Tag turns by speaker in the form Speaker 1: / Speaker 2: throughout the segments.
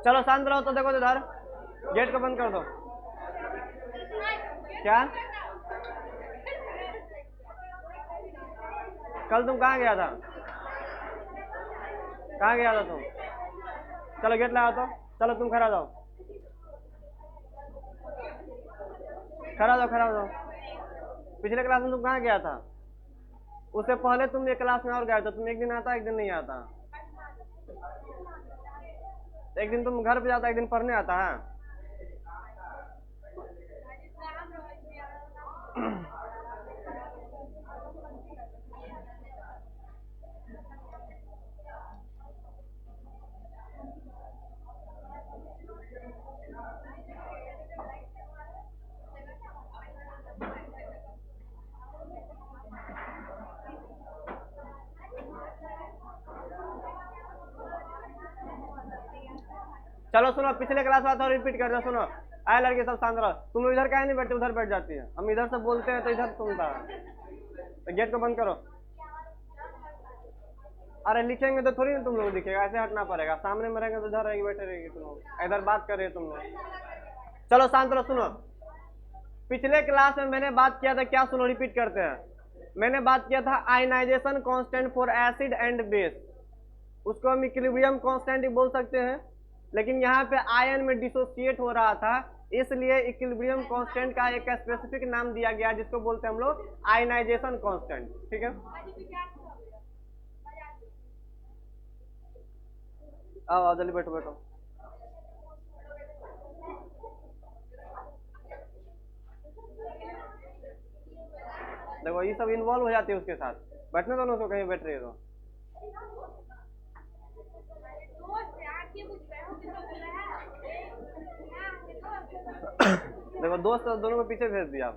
Speaker 1: चलो शांत रहो। तो देखो इधर, गेट को बंद कर दो। क्या कल तुम कहाँ गया था? कहाँ गया था तुम? चलो गेट लगाओ। तो चलो तुम खड़ा जाओ, खड़ा जाओ, खड़ा जाओ। पिछले क्लास में तुम कहाँ गया था? उससे पहले तुम एक क्लास में और गया था। तुम एक दिन आता, एक दिन नहीं आता। एक दिन तुम घर पे जाता, एक दिन पढ़ने आता है। चलो सुनो, पिछले क्लास वाला थोड़ा रिपीट कर दो। सुनो, आए लड़के सब शांत रहो। तुम लोग इधर काहे नहीं बैठते? उधर बैठ जाती है। हम इधर से बोलते हैं तो इधर सुनता है। तो गेट को बंद करो। अरे लिखेंगे तो थोड़ी ना तुम लोग दिखेगा, ऐसे हटना पड़ेगा। सामने में रहेंगे तो इधर रहेगी, बैठे रहेगी तुम लोग, इधर बात कर रहे हो तुम लोग। चलो शांत रहो। सुनो, पिछले क्लास में मैंने बात किया था क्या? सुनो, रिपीट करते हैं। मैंने बात किया था ionisation constant for acid and base. उसको हम इक्विलिब्रियम कांस्टेंट ही बोल सकते हैं, लेकिन यहाँ पे आयन में डिसोसिएट हो रहा था, इसलिए इक्विलिब्रियम कांस्टेंट का एक स्पेसिफिक नाम दिया गया जिसको बोलते हैं हम लोग आयनाइजेशन कांस्टेंट। ठीक है, आओ आओ जल्दी बैठो बैठो। देखो ये सब इन्वॉल्व हो जाती है उसके साथ। बैठने दो ना उसको, कहीं बैठ रही है तो। देखो दोस्त दोनों को पीछे भेज दिया।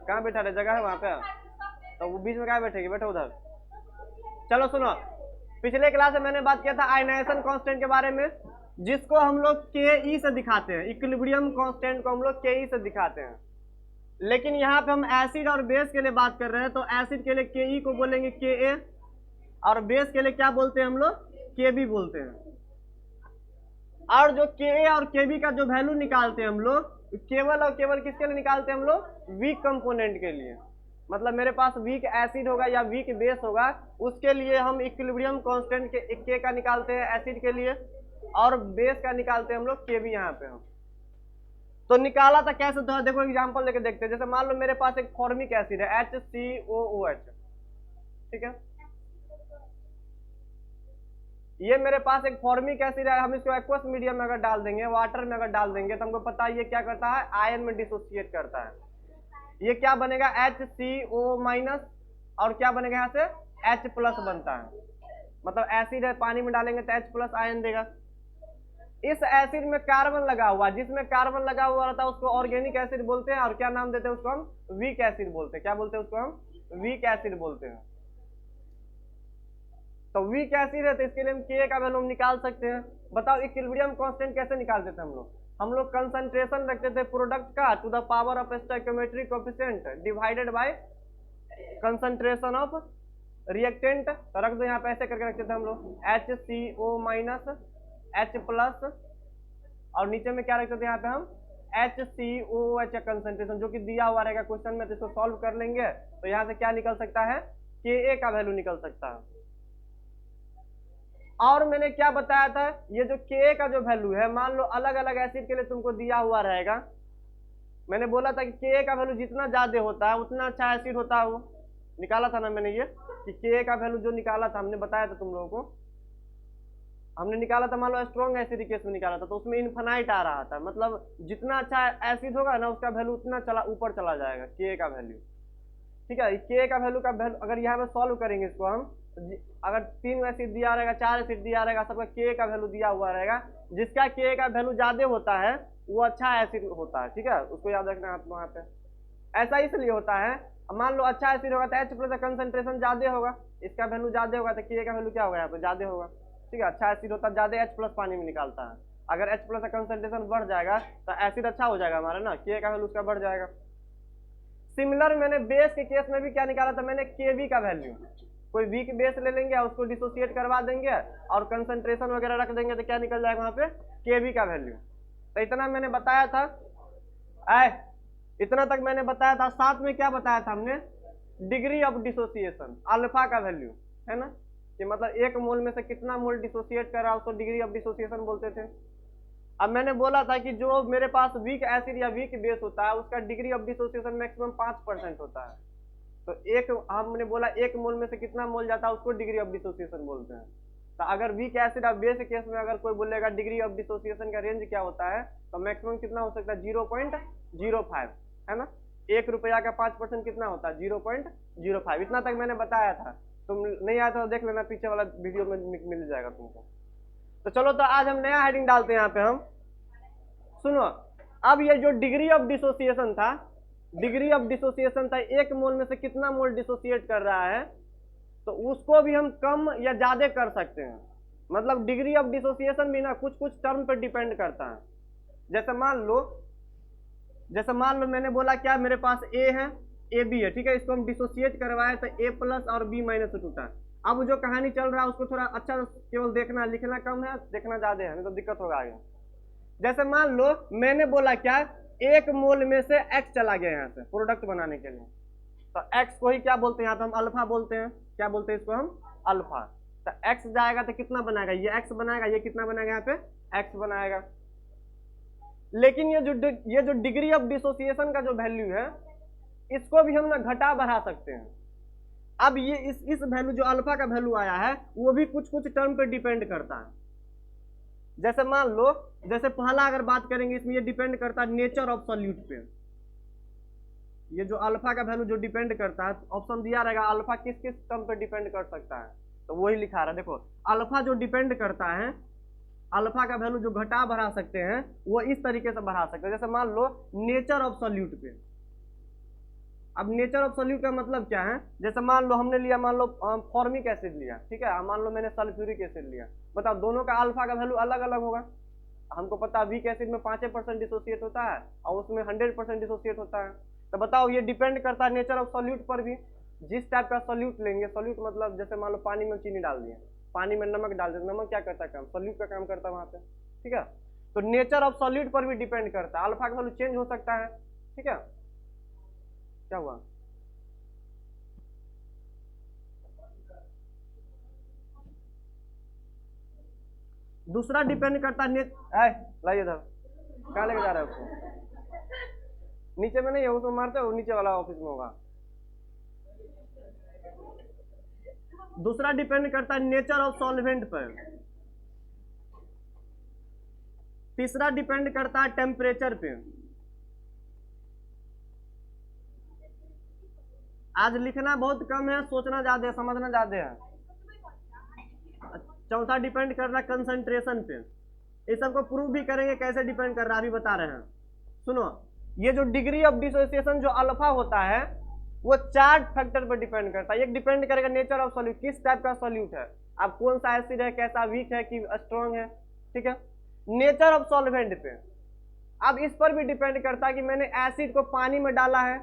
Speaker 1: कहाँ बैठा रहे? जगह है वहां पे, तो वो बीच में कहाँ बैठेगी? बैठो उधर। चलो सुनो, पिछले क्लास में मैंने बात किया था आयनाइजेशन कांस्टेंट के बारे में, जिसको हम लोग के से दिखाते हैं। इक्विलिब्रियम कांस्टेंट को हम लोग के से दिखाते हैं। लेकिन यहाँ पे हम एसिड और बेस के लिए बात कर रहे हैं, तो एसिड के लिए के को बोलेंगे के, और बेस के लिए क्या बोलते हैं हम लोग? के बी बोलते हैं। और जो के और के बी का जो वैल्यू निकालते हैं हम लोग, केवल और केवल किसके लिए निकालते हैं हम लोग? वीक कंपोनेंट के लिए। मतलब मेरे पास वीक एसिड होगा या वीक बेस होगा, उसके लिए हम इक्विलिब्रियम कांस्टेंट के का निकालते हैं एसिड के लिए, और बेस का निकालते हैं हम लोग के बी। यहाँ पे हम तो निकाला था कैसे? तो देखो एग्जांपल लेके देखते हैं। जैसे मान लो मेरे पास एक फॉर्मिक एसिड है HCOOH, ठीक है। ये मेरे पास एक फॉर्मिक एसिड है। हम इसको एक्वस मीडियम में अगर डाल देंगे, वाटर में अगर डाल देंगे, तो हमको पता है ये क्या करता है? आयन में डिसोसिएट करता है। ये क्या बनेगा? HCO-, और क्या बनेगा यहाँ से? H+ बनता है। मतलब एसिड है, पानी में डालेंगे तो H+ आयन देगा। इस एसिड में कार्बन लगा हुआ, जिसमें कार्बन लगा हुआ रहता है उसको ऑर्गेनिक एसिड बोलते हैं। और क्या नाम देते हैं उसको? हम वीक एसिड बोलते हैं। क्या बोलते हैं उसको? हम वीक एसिड बोलते हैं। तो वीक एसिड है तो इसके लिए हम के का वैल्यू निकाल सकते हैं। बताओ इक्विलिब्रियम कांस्टेंट कैसे निकालते थे हम लोग? हम लोग कंसंट्रेशन रखते थे प्रोडक्ट का to the power of stoichiometry coefficient divided by concentration of reactant. तो रख दो यहाँ पे, ऐसे करके रखते थे हम लोग HCO- H+, और नीचे में क्या रखते थे यहाँ पे हम? HCOOH का कंसंट्रेशन, जो कि दिया हुआ रहेगा क्वेश्चन में। तो इसको सॉल्व कर लेंगे तो यहाँ से क्या निकल सकता है? के का वैल्यू निकल सकता है। और मैंने क्या बताया था? ये जो के का जो वैल्यू है, मान लो अलग अलग एसिड के लिए तुमको दिया हुआ रहेगा। मैंने बोला था कि के का वैल्यू जितना ज्यादा होता है उतना अच्छा एसिड होता है। वो निकाला था ना मैंने, ये कि के का वैल्यू जो निकाला था, हमने बताया था तुम लोगों को। हमने निकाला था, मान लो स्ट्रॉन्ग एसिड केस में निकाला था, तो उसमें इन्फिनाइट आ रहा था। मतलब जितना अच्छा एसिड होगा ना, उसका वैल्यू उतना ऊपर चला जाएगा, के का वैल्यू। ठीक है, के का वैल्यू अगर यहाँ पे सॉल्व करेंगे इसको हम, अगर 3 एसिड दिया रहेगा, 4 एसिड दिया रहेगा, सबका के का वैल्यू दिया हुआ रहेगा, जिसका के का वैल्यू ज्यादा होता है वो अच्छा एसिड होता है। ठीक है, उसको याद रखना आप वहाँ पे। ऐसा इसलिए होता है, मान लो अच्छा एसिड होगा तो H+ का कंसंट्रेशन ज्यादा होगा, इसका वैल्यू ज्यादा होगा, तो के का वैल्यू क्या होगा यहाँ पे? ज्यादा होगा। ठीक है, अच्छा एसिड होता है ज्यादा H+ पानी में निकालता है। अगर H+ का कंसंट्रेशन बढ़ जाएगा तो एसिड अच्छा हो जाएगा हमारा ना, के का वैल्यू उसका बढ़ जाएगा। सिमिलर मैंने बेस के केस में भी क्या निकाला था? मैंने Kb का वैल्यू। कोई वीक बेस ले लेंगे और उसको डिसोसिएट करवा देंगे और कंसंट्रेशन वगैरह रख देंगे तो क्या निकल जाएगा वहां पे, केवी का वैल्यू। तो इतना मैंने बताया था, इतना तक मैंने बताया था। साथ में क्या बताया था हमने, डिग्री ऑफ डिसोसिएशन, अल्फा का वैल्यू, है ना, कि मतलब एक मोल में से कितना मोल डिसोसिएट कर रहा है उसको डिग्री ऑफ डिसोसिएशन बोलते थे। अब मैंने बोला था कि जो मेरे पास वीक एसिड या वीक बेस होता है उसका डिग्री ऑफ डिसोसिएशन मैक्सिमम 5% होता है। तो एक, हमने बोला एक मोल में से कितना मोल जाता है उसको डिग्री ऑफ डिसोसिएशन बोलते हैं। तो अगर वीक एसिड और बेस केस में अगर कोई बोलेगा डिग्री ऑफ डिसोसिएशन का रेंज क्या होता है, तो मैक्सिमम कितना हो सकता है, 0.05, है ना। 1 रुपया का 5% कितना होता है, 0.05। इतना तक मैंने बताया था। तुम नहीं आया तो देख लेना, पीछे वाला वीडियो में मिल जाएगा तुमको। तो चलो, तो आज हम नया हेडिंग डालते हैं यहाँ पे। हम सुनो, अब ये जो डिग्री ऑफ डिसोसिएशन था, डिग्री ऑफ डिसोसिएशन था, एक मोल में से कितना मोल डिसोसिएट कर रहा है, तो उसको भी हम कम या ज्यादा कर सकते हैं। मतलब डिग्री ऑफ डिसोसिएशन भी ना कुछ कुछ टर्म पर डिपेंड करता है। जैसे मान लो मैंने बोला क्या, मेरे पास ए है, ए बी है, ठीक है, इसको हम डिसोसिएट करवाए तो ए प्लस और बी माइनस से टूटा। अब जो कहानी चल रहा है उसको थोड़ा अच्छा केवल देखना, लिखना कम है, देखना ज्यादा है, नहीं तो दिक्कत होगा आगे। जैसे मान लो मैंने बोला क्या, एक मोल में से एक्स चला गया यहाँ से प्रोडक्ट बनाने के लिए, तो एक्स को ही क्या बोलते हैं यहाँ पे, हम अल्फा बोलते हैं। क्या बोलते हैं इसको हम, अल्फा। तो एक्स जाएगा तो कितना बनाएगा, ये एक्स बनाएगा, ये कितना बनाएगा यहाँ पे, एक्स बनाएगा। लेकिन ये जो डिग्री ऑफ डिसोसिएशन का जो वैल्यू है, इसको भी हम ना घटा बढ़ा सकते हैं। अब ये इस वैल्यू जो अल्फा का वैल्यू आया है वो भी कुछ कुछ टर्म पे डिपेंड करता है। जैसे मान लो, जैसे पहला अगर बात करेंगे, इसमें ये डिपेंड करता है नेचर ऑफ सॉल्यूट पे। ये जो अल्फा का वैल्यू जो डिपेंड करता है, ऑप्शन दिया रहेगा अल्फा किस किस टर्म पे डिपेंड कर सकता है, तो वही लिखा रहा है। देखो, अल्फा जो डिपेंड करता है, अल्फा का वैल्यू जो घटा बढ़ा सकते हैं वो इस तरीके से बढ़ा सकते हैं। जैसे मान लो नेचर ऑफ सॉल्यूट पे। अब नेचर ऑफ सॉल्यूट का मतलब क्या है, जैसे मान लो हमने लिया, मान लो फॉर्मिक एसिड लिया, ठीक है, मान लो मैंने सल्फ्यूरिक एसिड लिया। बताओ, दोनों का अल्फा का वैल्यू अलग अलग होगा। हमको पता है वीक एसिड में 5% डिसोसिएट होता है और उसमें 100% डिसोसिएट होता है। तो बताओ, ये डिपेंड करता है नेचर ऑफ सॉल्यूट पर भी। जिस टाइप का सॉल्यूट लेंगे, सॉल्यूट मतलब जैसे मान लो पानी में चीनी डाल दिए, पानी में नमक डाल दिया, नमक क्या करता है काम, सॉल्यूट का काम करता है वहां पे, ठीक है। तो नेचर ऑफ सॉल्यूट पर भी डिपेंड करता है, अल्फा का वैल्यू चेंज हो सकता है, ठीक है। क्या हुआ, दूसरा डिपेंड करता है लाइए इधर, कहाँ लेके जा रहे हो उसको, नीचे में नहीं है, उसको मारते हो, नीचे वाला ऑफिस में होगा। दूसरा डिपेंड करता है नेचर ऑफ सॉल्वेंट पर। तीसरा डिपेंड करता है टेम्परेचर पे। आज लिखना बहुत कम है, सोचना ज्यादा है, समझना ज्यादा है। चौथा डिपेंड कर रहा है कंसंट्रेशन पे। इस सबको प्रूव भी करेंगे कैसे डिपेंड कर रहा है, अभी बता रहे हैं। सुनो, ये जो डिग्री ऑफ डिसोसिएशन जो अल्फा होता है वो 4 फैक्टर पर डिपेंड करता है। एक डिपेंड करेगा नेचर ऑफ सॉल्यूट, किस टाइप का सॉल्यूट है, अब कौन सा एसिड है, कैसा वीक है कि स्ट्रॉन्ग है, ठीक है। नेचर ऑफ सॉल्वेंट पे, अब इस पर भी डिपेंड करता है कि मैंने एसिड को पानी में डाला है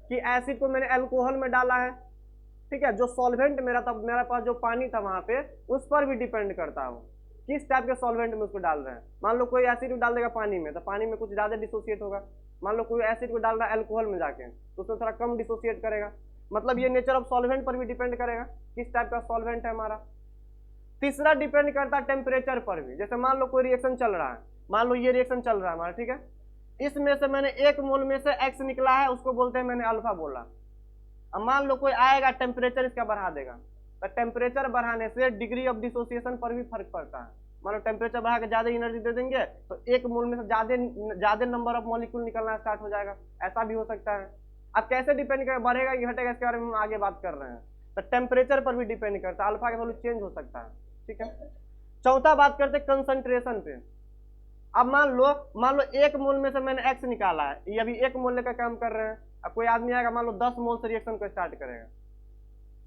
Speaker 1: कि एसिड को मैंने अल्कोहल में डाला है, ठीक है। जो सॉल्वेंट मेरा था, मेरा पास जो पानी था वहां पे, उस पर भी डिपेंड करता है किस टाइप के सॉल्वेंट में उसको डाल रहे हैं। मान लो कोई एसिड डाल देगा पानी में तो पानी में कुछ ज्यादा डिसोसिएट होगा। मान लो कोई एसिड को डाल रहा है अल्कोहल में जाके तो उसमें थोड़ा कम डिसोसिएट करेगा। मतलब ये नेचर ऑफ सॉल्वेंट पर भी डिपेंड करेगा किस टाइप का सॉल्वेंट है हमारा। तीसरा डिपेंड करता है टेम्परेचर पर भी। जैसे मान लो कोई रिएक्शन चल रहा है, मान लो ये रिएक्शन चल रहा है हमारा, ठीक है, इसमें से मैंने एक मोल में से एक्स निकला है, उसको बोलते हैं मैंने अल्फा बोला। अब मान लो कोई आएगा टेम्परेचर इसका बढ़ा देगा, तो टेम्परेचर बढ़ाने से डिग्री ऑफ डिसोसिएशन पर भी फर्क पड़ता है। मान लो टेम्परेचर बढ़ा के ज्यादा एनर्जी दे देंगे तो एक मोल में से ज्यादा नंबर ऑफ मॉलिक्यूल निकलना स्टार्ट हो जाएगा, ऐसा भी हो सकता है। अब कैसे डिपेंड करेगा, बढ़ेगा कि घटेगा, इसके बारे में हम आगे बात कर रहे हैं। तो टेम्परेचर पर भी डिपेंड करता है, अल्फा का वैल्यू चेंज हो सकता है, ठीक है। चौथा बात करते हैं कंसंट्रेशन पे। अब मान लो एक मोल में से मैंने एक्स निकाला है, ये अभी एक मोल लेकर काम कर रहे हैं। अब कोई आदमी आएगा, मान लो 10 मोल से रिएक्शन को स्टार्ट करेगा,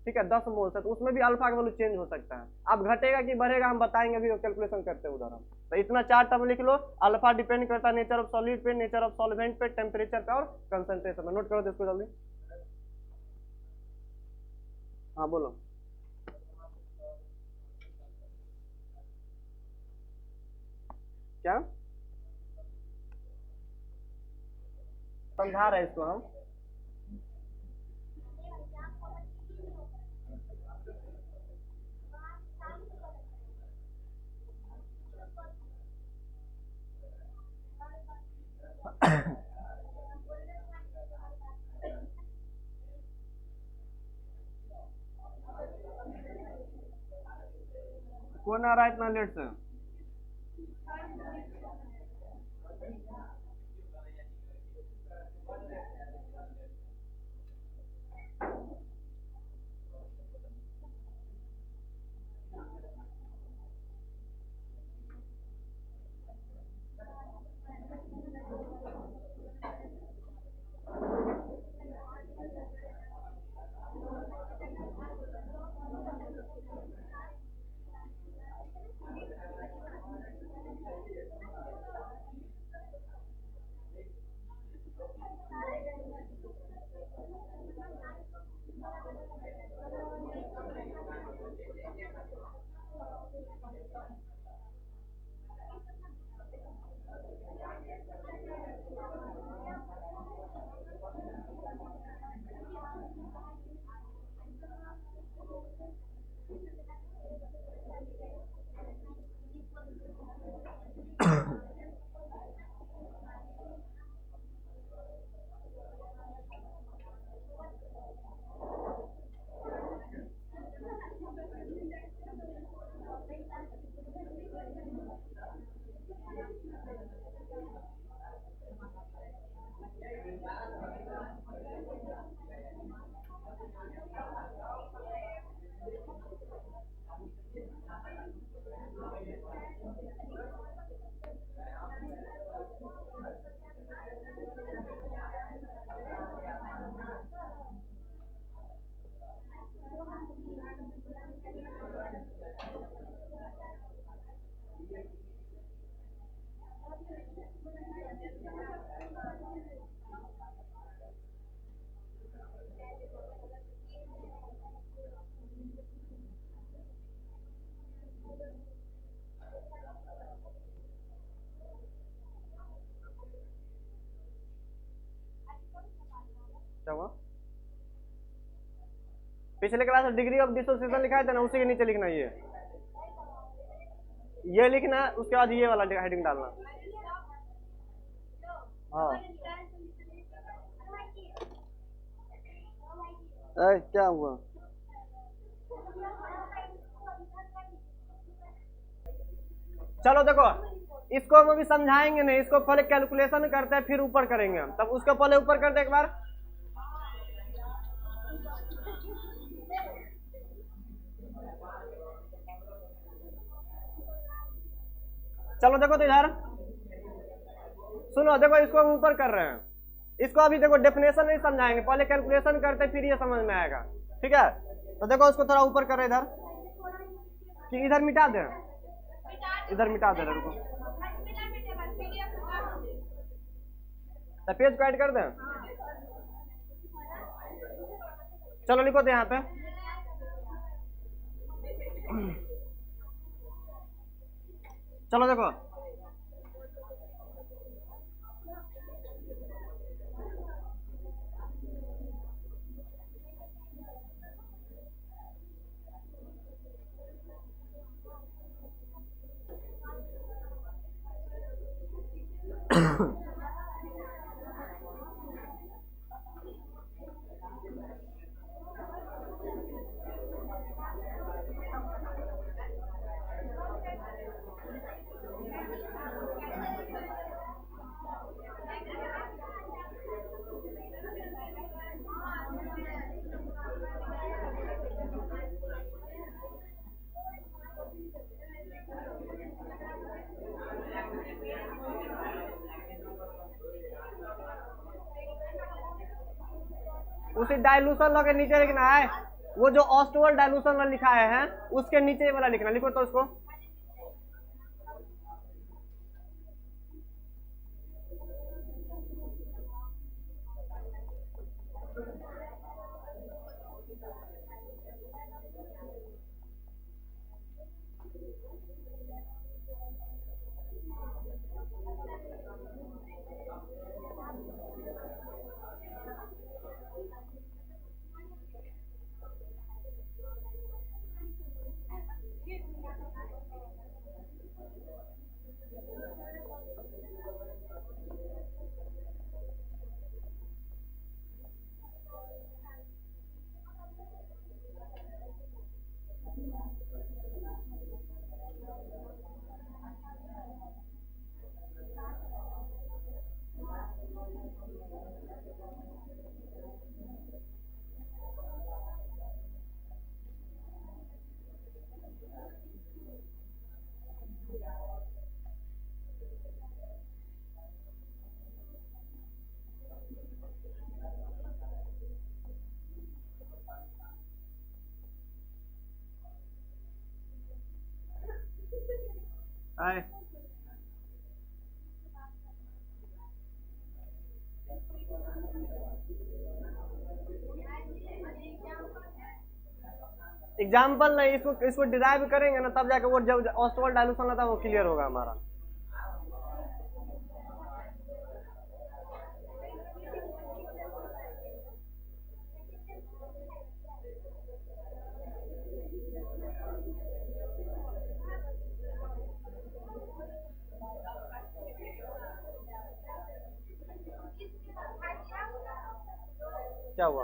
Speaker 1: ठीक है, 10 मोल से, तो उसमें भी अल्फा का वैल्यू चेंज हो सकता है। अब घटेगा कि बढ़ेगा हम बताएंगे, अभी कैलकुलेशन करते हैं उधर हम। तो इतना 4 टर्म लिख लो। अल्फा डिपेंड करता है नेचर ऑफ सॉलिड पे, नेचर ऑफ सॉल्वेंट पे, टेम्परेचर पे और कंसंट्रेशन पे। नोट करो इसको जल्दी। हाँ बोलो। क्या समझा रहे हैं इसको हम। कौन आ रहा है इतना लेट से? क्या हुआ? पिछले क्लास में डिग्री ऑफ डिसोसिएशन लिखा था ना, उसी के नीचे लिखना ये लिखना, उसके बाद ये वाला हेडिंग डालना। हाँ क्या हुआ? चलो देखो, इसको हम अभी समझाएंगे नहीं, इसको पहले कैलकुलेशन करते हैं फिर ऊपर करेंगे हम, तब उसको पहले ऊपर करते हैं एक बार। चलो देखो तो इधर सुनो, देखो इसको हम ऊपर कर रहे हैं, इसको अभी देखो डेफिनेशन नहीं समझाएंगे, पहले कैलकुलेशन करते फिर ये समझ में आएगा, ठीक है? तो देखो उसको थोड़ा ऊपर कर इधर, कि इधर मिटा दें, इधर मिटा दे, रुको तो पेज को ऐड कर दें। चलो लिखो तो यहाँ पे चलो देखो उसी डाइल्यूशन लॉ के नीचे लिखना है, वो जो ऑस्टोअल डाइल्यूशन लॉ लिखा है उसके नीचे वाला लिखना, लिखो तो उसको। आए एग्जाम्पल नहीं, इसको डिराइव करेंगे ना तब जाके वो जब ऑस्टोल्ड डायलूशन आता है वो क्लियर होगा हमारा। क्या हुआ?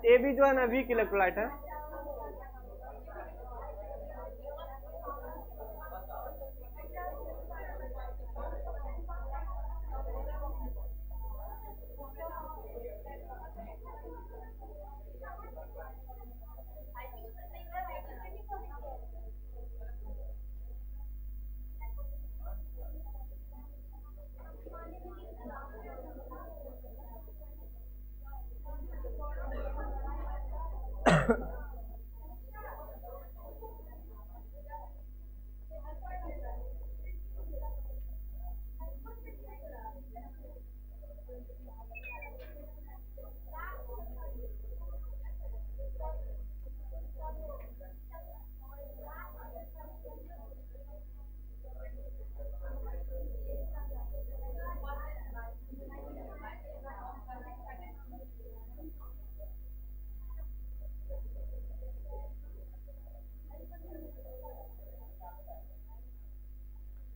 Speaker 1: ए भी जो है ना वीक इलेक्ट्रोलाइट है।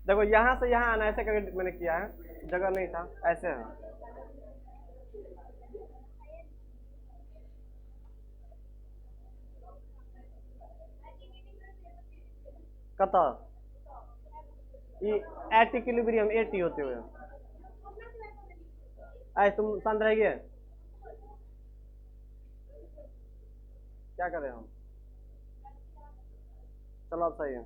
Speaker 1: देखो यहाँ से यहाँ आना, ऐसे करके मैंने किया है, जगह नहीं था, ऐसे है। कता एट इक्विलिब्रियम 80 होते हुए ऐ तुम शांत रहिए। क्या कर रहे हो हम? चलो अब सही है।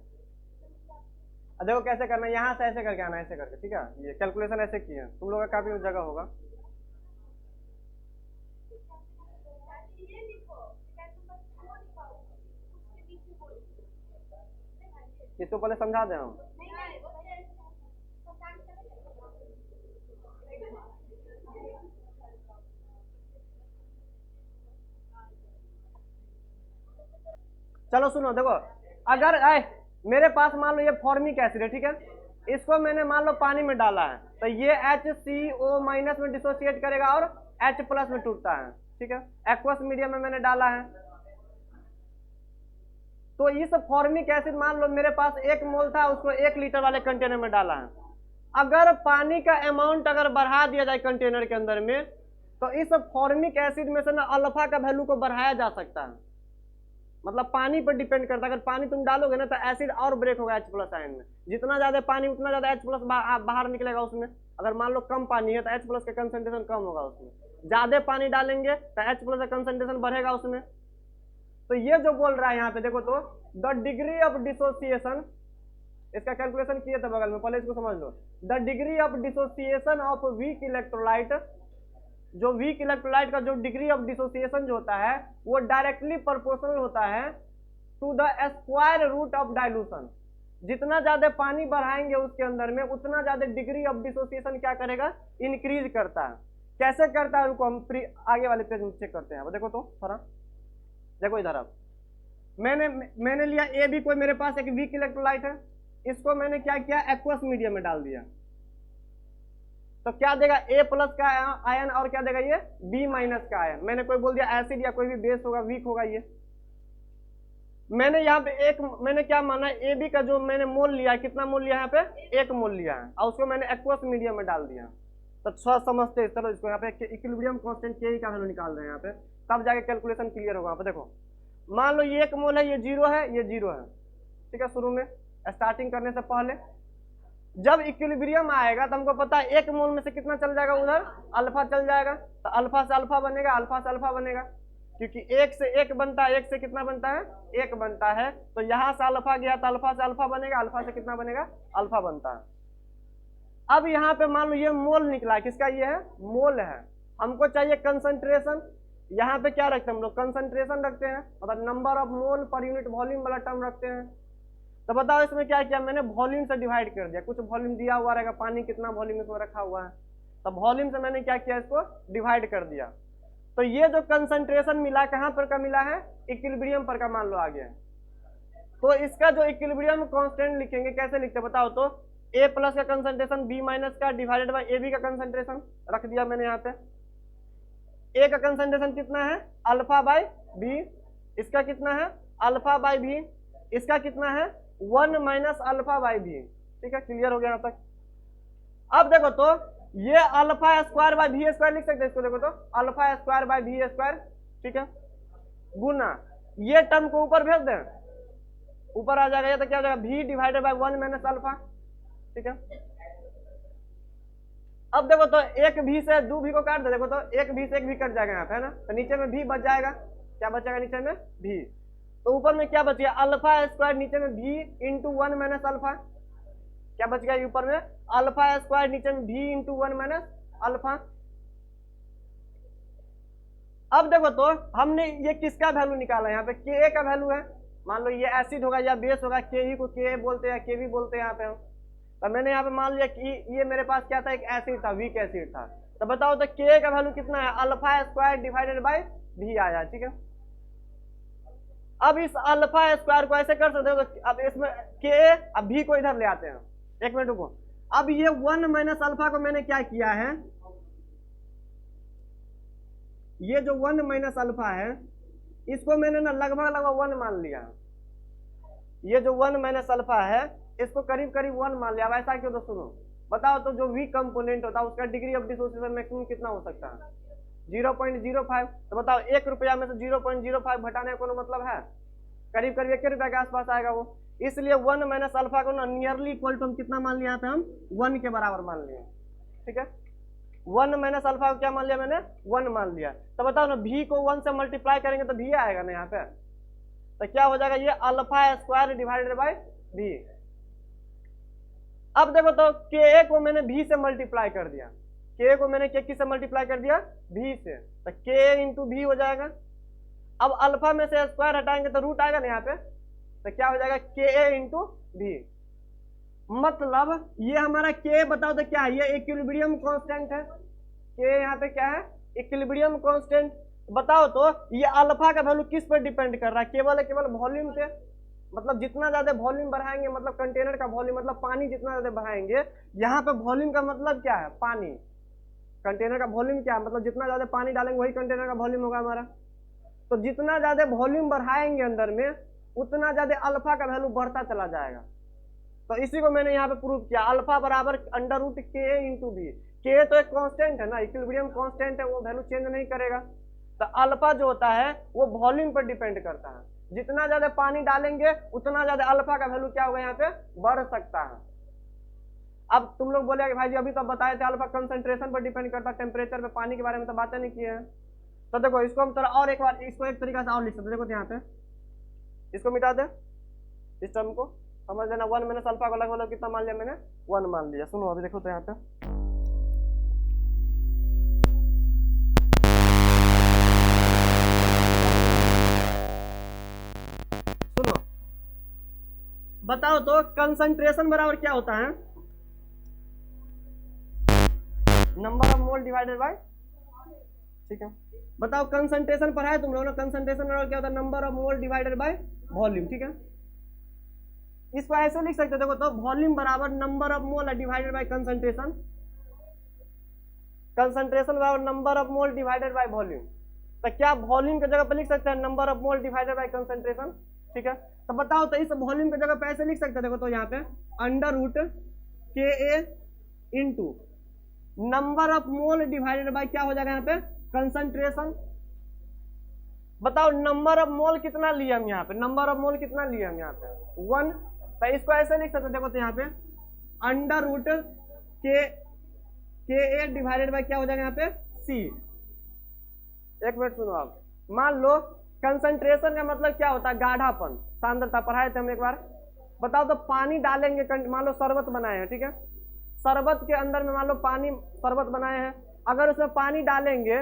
Speaker 1: देखो कैसे करना है, यहाँ से ऐसे करके आना, ऐसे करके, ठीक है। ये कैलकुलेशन ऐसे किए हैं, तुम लोगों का काफी जगह होगा। इसको पहले समझा दें हम। चलो सुनो, देखो अगर आए मेरे पास मान लो ये फॉर्मिक एसिड है, ठीक है, इसको मैंने मान लो पानी में डाला है, तो ये HCO- में डिसोसिएट करेगा और H+ में टूटता है, ठीक है। एक्वस मीडियम में मैंने डाला है, तो इस फॉर्मिक एसिड मान लो मेरे पास 1 मोल था, उसको 1 लीटर वाले कंटेनर में डाला है। अगर पानी का अमाउंट अगर बढ़ा दिया जाए कंटेनर के अंदर में, तो इस फॉर्मिक एसिड में से ना अल्फा का वैल्यू को बढ़ाया जा सकता है। मतलब पानी पर डिपेंड करता है, अगर पानी तुम डालोगे ना तो एसिड और ब्रेक होगा H+ आयन में, जितना ज्यादा पानी उतना ज्यादा H+ बाहर निकलेगा उसमें। अगर मान लो कम पानी है तो H+ का कंसंट्रेशन कम होगा उसमें, ज्यादा पानी डालेंगे तो H+ का कंसंट्रेशन बढ़ेगा उसमें। तो ये जो बोल रहा है यहाँ पे देखो, तो द डिग्री ऑफ डिसोसिएशन, इसका कैलकुलेशन किए थे बगल में, पहले इसको समझ लो। The degree of dissociation of weak electrolyte, जो वीक इलेक्ट्रोलाइट का जो डिग्री ऑफ डिसोसिएशन जो होता है वो डायरेक्टली प्रोपोर्शनल होता है to the square root of dilution. जितना ज्यादा पानी बढ़ाएंगे उसके अंदर में उतना ज्यादा डिग्री ऑफ डिसोसिएशन क्या करेगा, इंक्रीज करता है। कैसे करता है, रुको हम आगे वाले पेज में चेक करते हैं। देखो तो थोड़ा देखो इधर, अब मैंने लिया ए बी, कोई मेरे पास एक वीक इलेक्ट्रोलाइट है, इसको मैंने क्या किया, एक्वस मीडियम में डाल दिया, तो क्या देगा, A+ का आयन और क्या देगा, ये B- का आयन। मैंने कोई बोल दिया एसिड या कोई भी बेस होगा, वीक होगा ये। मैंने यहाँ पे मैंने क्या माना, AB का जो मैंने मोल लिया है, कितना मोल लिया है यहाँ पे, 1 मोल लिया है, और उसको मैंने एक्वस मीडियम में डाल दिया। तो थोड़ा समझते हैं, चलो इसको यहाँ पे इक्विलिब्रियम कांस्टेंट Ke का वैल्यू निकाल रहे हैं यहाँ पे, तब जाके कैलकुलेशन क्लियर होगा। यहाँ पे देखो मान लो ये 1 मोल है, ये 0 है, ये 0 है, ठीक है। शुरू में स्टार्टिंग करने से पहले जब इक्विलिब्रियम आएगा तो हमको पता है 1 मोल में से कितना चल जाएगा, उधर अल्फा चल जाएगा, तो अल्फा से अल्फा बनेगा, अल्फा से अल्फा बनेगा, क्योंकि 1 से 1 बनता है, 1 से कितना बनता है, 1 बनता है, तो यहां से अल्फा गया तो अल्फा से अल्फा बनेगा, अल्फा से कितना बनेगा, अल्फा बनता है। अब यहाँ पे मान लो ये मोल निकला, किसका ये है, मोल है, हमको चाहिए कंसंट्रेशन, यहाँ पे क्या रखते हैं हम लोग, कंसंट्रेशन रखते हैं, मतलब number of mole per unit volume वाला टर्म रखते हैं। तो बताओ इसमें क्या किया मैंने, वॉल्यूम से डिवाइड कर दिया, कुछ वॉल्यूम दिया हुआ रहेगा, पानी कितना वॉल्यूम इसमें रखा हुआ है, तो वॉल्यूम से मैंने क्या किया, इसको डिवाइड कर दिया। तो ये जो कंसंट्रेशन मिला कहाँ पर का मिला है, इक्विलिब्रियम पर का मान लो आ गया। तो इसका जो इक्विलिब्रियम कांस्टेंट लिखेंगे, कैसे लिखते बताओ तो, ए प्लस का कंसंट्रेशन बी माइनस का डिवाइडेड बाय ए बी का कंसंट्रेशन रख दिया मैंने यहाँ पे। ए का कंसंट्रेशन कितना है, अल्फा बाय बी, इसका कितना है, अल्फा बाय बी, इसका कितना है 1 माइनस अल्फा बाय बी। ठीक है, क्लियर हो गया यहाँ तक। अब देखो तो ये अल्फा स्क्वायर बाय भी स्क्वायर लिख सकते हैं इसको, देखो तो अल्फा स्क्वायर बाय भी स्क्वायर, ठीक है, गुना ये टर्म को ऊपर भेज दें, ऊपर आ जाएगा, ये तो क्या हो जाएगा भी डिवाइडेड बाय 1 माइनस अल्फा। ठीक है, अब देखो तो एक भी से दो भी को काट दे, देखो तो एक भी से एक भी कट जाएगा यहाँ पे, है ना, तो नीचे में भी बच जाएगा, क्या बचेगा नीचे में भी, तो ऊपर में क्या बच गया अल्फा स्क्वायर, नीचे में भी इंटू 1 माइनस अल्फा, क्या बच गया ऊपर में अल्फा स्क्वायर, नीचे में भी इंटू 1 माइनस अल्फा। अब देखो तो हमने ये किसका वैल्यू निकाला, यहाँ पे के का वैल्यू है, मान लो ये एसिड होगा या बेस होगा, के ही को के बोलते हैं, के भी बोलते हैं यहाँ पे हम। तो मैंने यहाँ पे मान लिया कि ये मेरे पास क्या था, एक एसिड था, वीक एसिड था, तो बताओ तो के का वैल्यू कितना है, अल्फा स्क्वायर डिवाइडेड बाय भी आया। ठीक है, अब इस अल्फा स्क्वायर को ऐसे कर सकते हो, तो अब इसमें के, अब भी को इधर ले आते हैं, एक मिनट रुको। अब ये 1 माइनस अल्फा को मैंने क्या किया है, ये जो 1 माइनस अल्फा है इसको मैंने ना लगभग 1 मान लिया, ये जो 1 माइनस अल्फा है इसको करीब करीब 1 मान लिया। अब ऐसा क्यों, तो सुनो, बताओ तो जो वीक कंपोनेंट होता है उसका डिग्री ऑफ डिसोसिएशन मैक्सिमम कितना हो सकता है, 0.05। तो बताओ 1 रुपया में से 0.05 घटाने का कोनो मतलब है, करीब करीब 1 रुपया के आसपास आएगा वो, इसलिए 1 माइनस अल्फा को ना नियरली इक्वल टू हम कितना मान लिया यहाँ पे, हम 1 के बराबर मान लिए। ठीक है, 1 माइनस अल्फा को क्या मान लिया मैंने, 1 मान लिया। तो बताओ ना भी को 1 से मल्टीप्लाई करेंगे तो भी आएगा ना यहाँ पे, तो क्या हो जाएगा ये अल्फा स्क्वायर डिवाइडेड बाय भी। अब देखो तो के को मैंने भी से मल्टीप्लाई कर दिया, के को मैंने के से मल्टीप्लाई कर दिया भी से, तो के इंटू भी हो जाएगा। अब अल्फा में से स्क्वायर हटाएंगे तो रूट आएगा ना यहाँ पे, तो क्या हो जाएगा के इंटू भी, मतलब ये हमारा के बताओ तो क्या है, ये इक्विलिब्रियम कांस्टेंट है, के यहाँ पे क्या है इक्विलिब्रियम कांस्टेंट। बताओ तो ये अल्फा का वैल्यू किस पर डिपेंड कर रहा है, केवल वॉल्यूम पे, मतलब जितना ज्यादा वॉल्यूम बढ़ाएंगे, मतलब कंटेनर का वॉल्यूम, मतलब पानी जितना ज्यादा बढ़ाएंगे, यहाँ पे वॉल्यूम का मतलब क्या है, पानी, कंटेनर का वॉल्यूम क्या है, मतलब जितना ज्यादा पानी डालेंगे वही कंटेनर का वॉल्यूम होगा हमारा। तो जितना ज्यादा वॉल्यूम बढ़ाएंगे अंदर में उतना ज्यादा अल्फा का वैल्यू बढ़ता चला जाएगा। तो इसी को मैंने यहाँ पे प्रूव किया, अल्फा बराबर अंडर रूट के इंटू बी। के तो एक कांस्टेंट है ना, इक्विलिब्रियम कांस्टेंट है, वो वैल्यू चेंज नहीं करेगा। तो अल्फा जो होता है वो वॉल्यूम पर डिपेंड करता है, जितना ज्यादा पानी डालेंगे उतना ज्यादा अल्फा का वैल्यू क्या होगा यहाँ पे बढ़ सकता है। अब तुम लोग बोले भाई जी अभी तो बताए थे अल्फा कंसंट्रेशन पर डिपेंड करता है, टेम्परेचर पे, पानी के बारे में तो बातें नहीं किए हैं। तो देखो इसको हम थोड़ा और एक बार, इसको एक तरीका से और लिख सकते, देखो यहाँ पे इसको मिटा दे, इस टर्म को समझ लेना, 1 माइनस अल्फा को लगभग कितना मान लिया मैंने, 1 मान लिया। सुनो अभी देखो तो यहाँ पे सुनो, बताओ तो कंसंट्रेशन बराबर क्या होता है, number of mole divided bye, ठीक है, बताओ कंसंट्रेशन पढ़ा है तुम लोगों ने, कंसंट्रेशन बराबर क्या होता है, number of mole divided by volume. ठीक है, इसको ऐसे लिख सकते हो, देखो तो वॉल्यूम बराबर number of mole divided by concentration, concentration बराबर number of mole divided by volume. तो क्या वॉल्यूम की जगह पर लिख सकते हैं number of mole divided by concentration. ठीक है, तो बताओ तो इस वॉल्यूम की जगह पे ऐसे लिख सकते हैं, देखो तो यहाँ पे under root K a into number of mole divided by क्या हो जाएगा यहाँ पे कंसंट्रेशन। बताओ नंबर ऑफ मोल कितना लिए हम यहाँ पे, नंबर ऑफ मोल कितना लिए हम यहाँ पे 1। तो इसको ऐसे लिख सकते, देखो तो यहाँ पे under root K A divided by क्या हो जाएगा यहाँ पे सी। एक मिनट सुनो, आप मान लो कंसंट्रेशन का मतलब क्या होता है, गाढ़ापन, सांद्रता, पढ़ाए थे हम एक बार। बताओ तो पानी डालेंगे, मान लो शरबत बनाए हैं, ठीक है, शरबत के अंदर में मान लो पानी, शरबत बनाए हैं, अगर उसमें पानी डालेंगे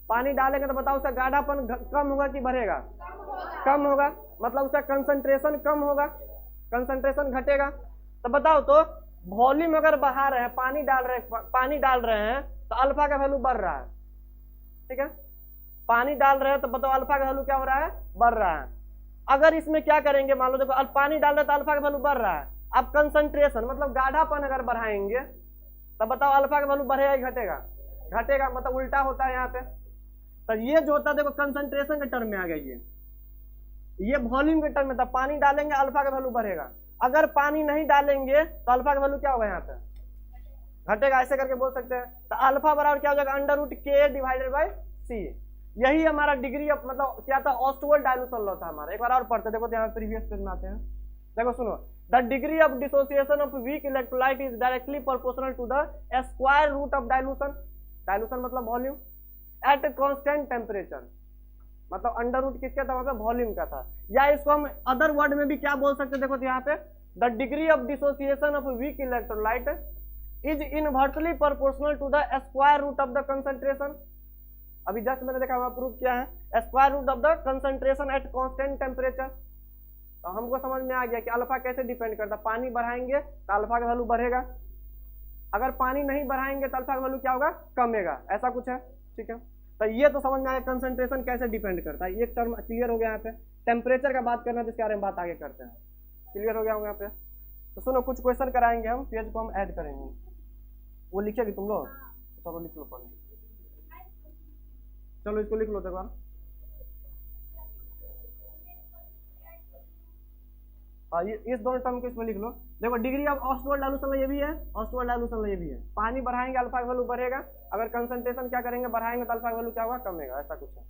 Speaker 1: पानी डालेंगे तो बताओ उसका गाढ़ापन कम होगा कि बढ़ेगा? कम होगा, मतलब उसका कंसंट्रेशन कम होगा, कंसंट्रेशन घटेगा। तो बताओ तो वॉल्यूम अगर बढ़ा रहे हैं, पानी डाल रहे हैं तो अल्फा का वैल्यू बढ़ रहा है, ठीक है। पानी डाल रहे हैं तो बताओ अल्फा का वैल्यू क्या हो रहा है? बढ़ रहा है। अगर इसमें क्या करेंगे, मान लो देखो पानी डाल रहे हैं तो अल्फा का वैल्यू बढ़ रहा है। अब कंसंट्रेशन मतलब गाढ़ापन अगर बढ़ाएंगे तो बताओ अल्फा का वैल्यू बढ़ेगा कि घटेगा? घटेगा, मतलब उल्टा होता है यहाँ पे। तो ये जो होता है देखो कंसंट्रेशन के टर्म में आ गया, ये वॉल्यूम के टर्म में था। पानी डालेंगे अल्फा का वैल्यू बढ़ेगा, अगर पानी नहीं डालेंगे तो अल्फा का वैल्यू क्या होगा? यहाँ पे घटेगा, ऐसे करके बोल सकते हैं। तो अल्फा बराबर क्या हो जाएगा? अंडर रूट के डिवाइडेड बाई सी। यही हमारा डिग्री ऑफ मतलब क्या था? ऑस्टवर्ड डायल्यूशन लॉ था हमारा। एक बार और पढ़ते, देखो यहाँ प्रीवियस पेज में आते हैं, देखो सुनो। The degree of dissociation of weak electrolyte is directly proportional to the square root of dilution. Dilution मतलब वॉल्यूम एट कांस्टेंट टेम्परेचर, मतलब अंडर रूट किसका था? मतलब वॉल्यूम का था। या इसको हम अदर वर्ड में भी क्या बोल सकते हैं? देखो यहाँ पे the degree of dissociation of weak electrolyte is inversely proportional to the square root of the concentration. अभी जस्ट मैंने देखा हुआ प्रूफ किया है, square root of the concentration at constant temperature. तो हमको समझ में आ गया कि अल्फा कैसे डिपेंड करता है। पानी बढ़ाएंगे तो अल्फा का वैल्यू बढ़ेगा, अगर पानी नहीं बढ़ाएंगे तो अल्फा का वैल्यू क्या होगा? कमेगा, ऐसा कुछ है, ठीक है। तो ये तो समझ में आया कंसंट्रेशन कैसे डिपेंड करता है। एक टर्म क्लियर हो गया यहाँ पे। टेम्परेचर का बात करना, जिसके बारे में बात आगे करते हैं। क्लियर हो गया होगा यहाँ पे। तो सुनो, कुछ क्वेश्चन कराएंगे हम, पेज को हम ऐड करेंगे, वो लिखेगी तुम लोग। चलो लिख लो पहले, चलो इसको लिख लो एक बार। हाँ, ये इस दोनों टर्म को इसमें लिख लो। देखो डिग्री ऑफ ऑस्टवर्ड डायल्यूशन ये भी है, ऑस्टवर्ड डायल्यूशन ये भी है। पानी बढ़ाएंगे अल्फा का वैल्यू बढ़ेगा, अगर कंसंट्रेशन क्या करेंगे? बढ़ाएंगे तो अल्फा का वैल्यू क्या होगा? कमेगा, ऐसा कुछ है।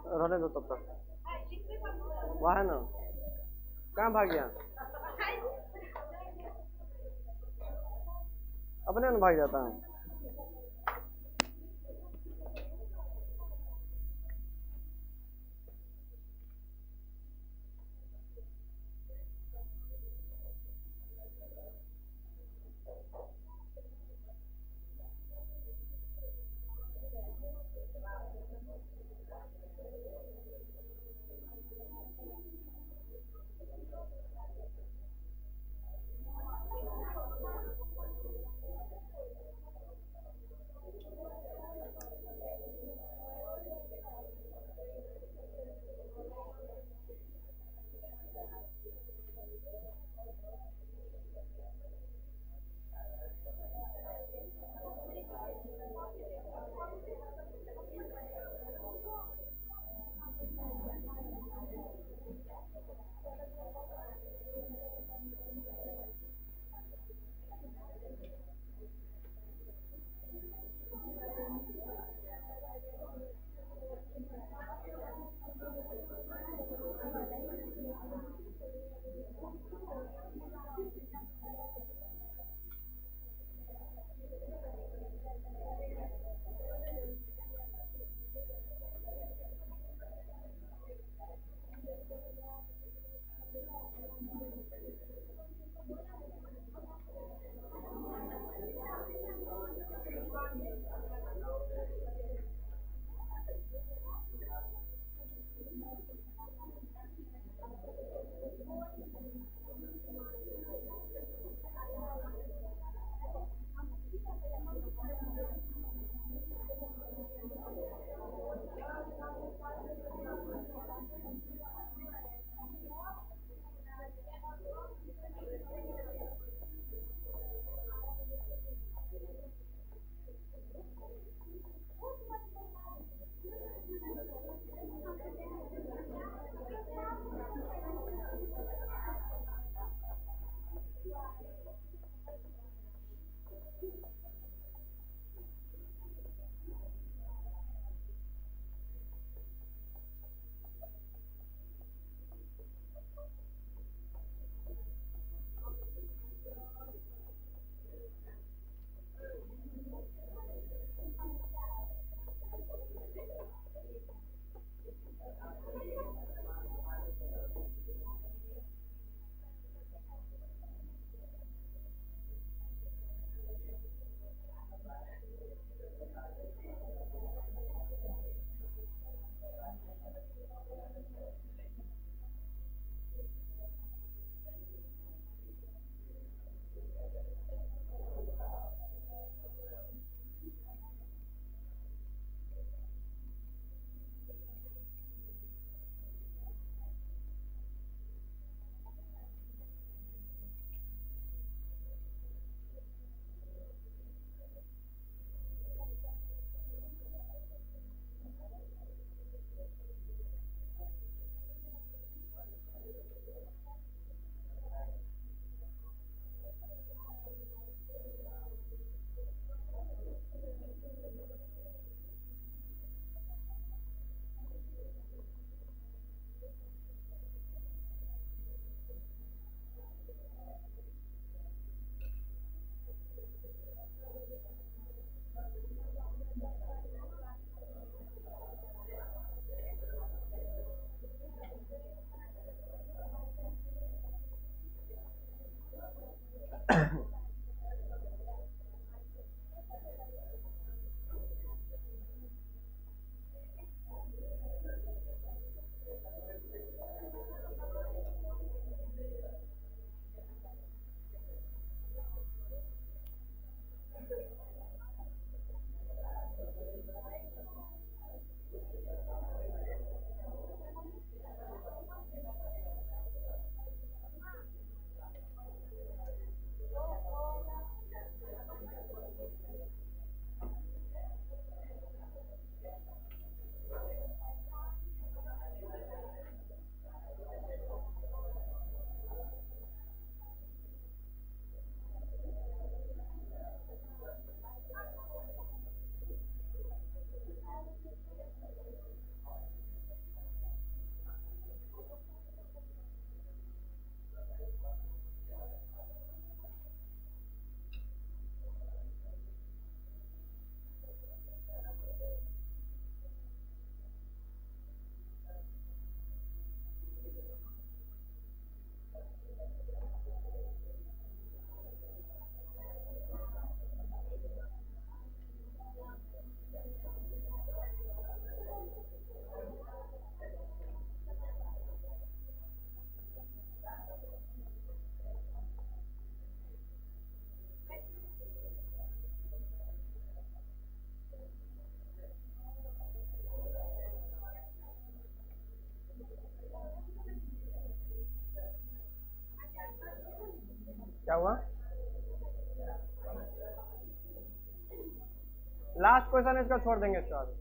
Speaker 1: रहने दो तब तक, वह है ना, कहाँ भाग गया? अपने में भाग जाता है। क्या हुआ? लास्ट क्वेश्चन इसका छोड़ देंगे इसके बाद।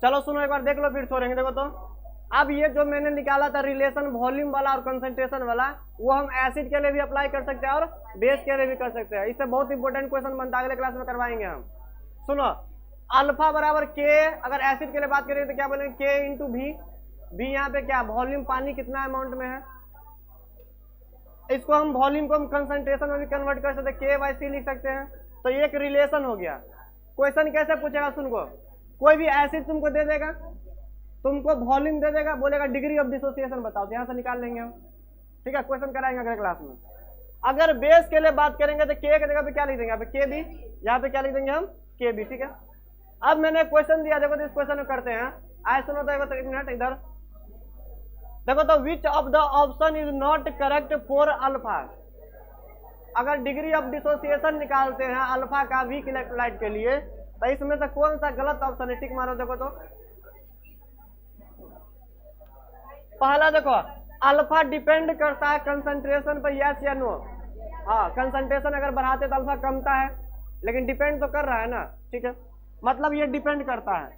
Speaker 1: चलो सुनो एक बार देख लो फिर छोड़ेंगे। देखो तो अब ये जो मैंने निकाला था रिलेशन वॉल्यूम वाला और कंसंट्रेशन वाला, वो हम एसिड के लिए भी अप्लाई कर सकते हैं और बेस के लिए भी कर सकते हैं। इससे बहुत इंपॉर्टेंट क्वेश्चन बनता है, अगले क्लास में करवाएंगे हम। सुनो, अल्फा बराबर के, अगर एसिड के लिए बात करेंगे तो क्या बोलेंगे? के इंटू भी। भी यहाँ पे क्या वॉल्यूम, पानी कितना अमाउंट में है, इसको हम वॉल्यूम को हम कंसंट्रेशन में भी कन्वर्ट कर सकते हैं, के बाई सी लिख सकते हैं। तो ये एक रिलेशन हो गया। क्वेश्चन कैसे पूछेगा सुन को, कोई भी एसिड तुमको दे देगा, तुमको वॉल्यूम दे देगा, बोलेगा डिग्री ऑफ डिसोसिएशन बताओ, तो यहाँ से निकाल लेंगे हम। ठीक है, क्वेश्चन कराएंगे अगले क्लास में। अगर बेस के लिए बात करेंगे तो के की जगह पे क्या लिख देंगे? यहाँ पे के भी, यहाँ पे क्या लिख देंगे हम? के बी, ठीक है। अब मैंने क्वेश्चन दिया, देखो तो इस क्वेश्चन में करते हैं। आए सुनो देखो तो, एक मिनट इधर देखो तो, which of the option is not correct for alpha. अगर डिग्री ऑफ डिसोसिएशन निकालते हैं अल्फा का वीक इलेक्ट्रोलाइट के लिए, तो इसमें से कौन सा गलत ऑप्शन है? टिक मारो देखो तो। पहला देखो, अल्फा डिपेंड करता है कंसंट्रेशन पर, यस या नो? हाँ, कंसंट्रेशन अगर बढ़ाते तो अल्फा कमता है, लेकिन डिपेंड तो कर रहा है ना, ठीक है, मतलब ये डिपेंड करता है।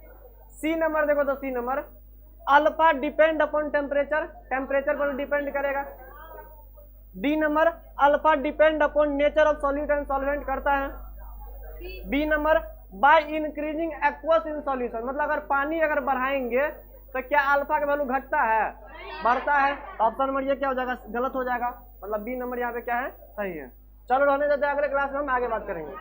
Speaker 1: सी नंबर देखो तो, C number, alpha depend upon temperature, temperature पर डिपेंड करेगा। D number, alpha depend upon nature of solute and solvent, करता है। B number, by increasing aqueous in solution, मतलब अगर पानी अगर बढ़ाएंगे तो क्या अल्फा का वैल्यू घटता है? बढ़ता है। ऑप्शन नंबर ये क्या हो जाएगा? गलत हो जाएगा, मतलब बी नंबर यहाँ पे क्या है? सही है। चलो रहने देते हैं, अगले क्लास में हम आगे बात करेंगे।